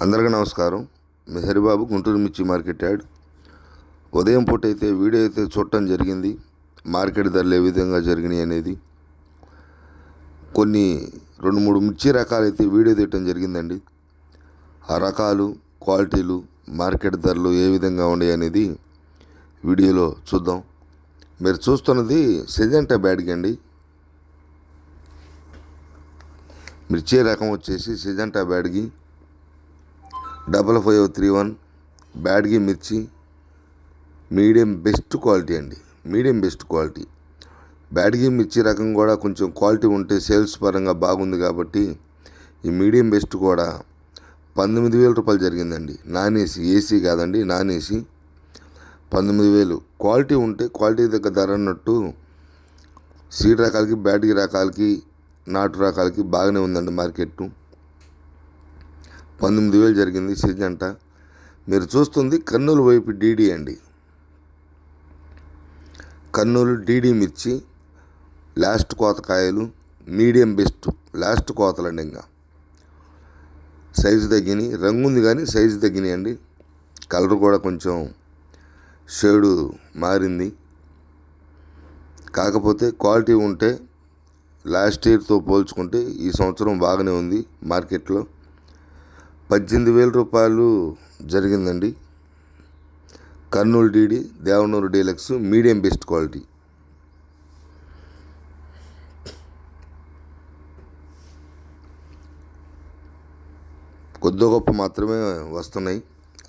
అందరికీ నమస్కారం. మీ హరిబాబు, గుంటూరు మిర్చి మార్కెట్ యాడ్. ఉదయం పూట అయితే వీడియో అయితే చూడటం జరిగింది. మార్కెట్ ధరలు ఏ విధంగా జరిగినాయి అనేది కొన్ని 2-3 మిర్చి రకాలు అయితే వీడియో తీయటం జరిగిందండి. ఆ రకాలు, క్వాలిటీలు, మార్కెట్ ధరలు ఏ విధంగా ఉన్నాయి అనేది వీడియోలో చూద్దాం. మీరు చూస్తున్నది సిజంటా బ్యాడ్గి అండి. మిర్చి రకం వచ్చేసి సిజంటా బ్యాడ్గి 5531 బ్యాడ్గి మిర్చి. మీడియం బెస్ట్ క్వాలిటీ అండి, మీడియం బెస్ట్ క్వాలిటీ. బ్యాడ్గి మిర్చి రకం కూడా కొంచెం క్వాలిటీ ఉంటే సేల్స్ పరంగా బాగుంది కాబట్టి ఈ మీడియం బెస్ట్ కూడా 19,000 రూపాయలు జరిగిందండి. నాన్ ఏసీ, ఏసీ కాదండి, నాన్ ఏసీ. 19,000 క్వాలిటీ ఉంటే క్వాలిటీ దగ్గర ధర అన్నట్టు సీడ్ రకాలకి, బ్యాడ్గి రకాలకి, నాటు రకాలకి బాగానే ఉందండి మార్కెట్. 19,000 జరిగింది సిజంటా. మీరు చూస్తుంది కర్నూలు వైపు డీడీ అండి. కర్నూలు డీడీ మిర్చి లాస్ట్ కోత కాయలు, మీడియం బెస్ట్ లాస్ట్ కోతలండి. ఇంకా సైజు తగ్గినాయి, రంగు ఉంది కానీ సైజు తగ్గినాయి అండి. కలర్ కూడా కొంచెం షేడు మారింది. కాకపోతే క్వాలిటీ ఉంటే లాస్ట్ ఇయర్తో పోల్చుకుంటే ఈ సంవత్సరం బాగానే ఉంది మార్కెట్లో. 18,000 రూపాయలు జరిగిందండి. Kurnool DD, Devanur deluxe, medium best quality. కొద్ది గొప్ప మాత్రమే వస్తున్నాయి,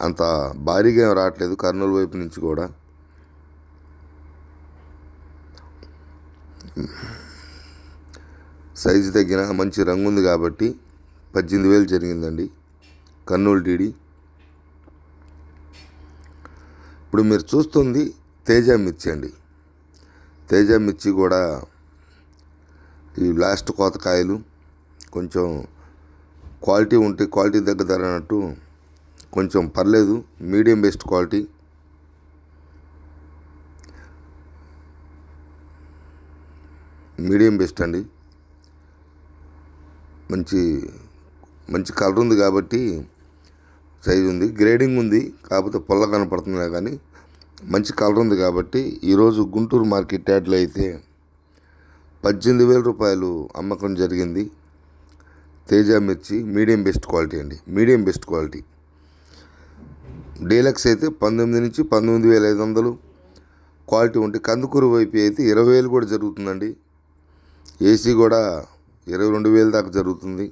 అంత భారీగా ఏం రావట్లేదు కర్నూలు వైపు నుంచి కూడా. సైజు తగ్గిన మంచి రంగు ఉంది కాబట్టి 18,000 జరిగిందండి కర్నూలు డీడీ. ఇప్పుడు మీరు చూస్తుంది తేజ మిర్చి అండి. తేజ మిర్చి కూడా ఈ లాస్ట్ కోత కాయలు కొంచెం క్వాలిటీ ఉంటే క్వాలిటీ దగ్గర ధర అన్నట్టు కొంచెం పర్లేదు, medium best quality. Medium best అండి. మంచి మంచి కలర్ ఉంది కాబట్టి సైజు ఉంది, గ్రేడింగ్ ఉంది, కాకపోతే పొల్ల కనపడుతుంది కానీ మంచి కలర్ ఉంది కాబట్టి ఈరోజు గుంటూరు మార్కెట్ యార్డ్లో అయితే 18,000 రూపాయలు అమ్మకం జరిగింది. తేజ మిర్చి మీడియం బెస్ట్ క్వాలిటీ అండి, మీడియం బెస్ట్ క్వాలిటీ. డీలక్స్ అయితే 19 నుంచి 19,500 క్వాలిటీ ఉంటే, కందుకూరు వైపు అయితే 20,000 కూడా జరుగుతుందండి. ఏసీ కూడా 22,000 దాకా జరుగుతుంది.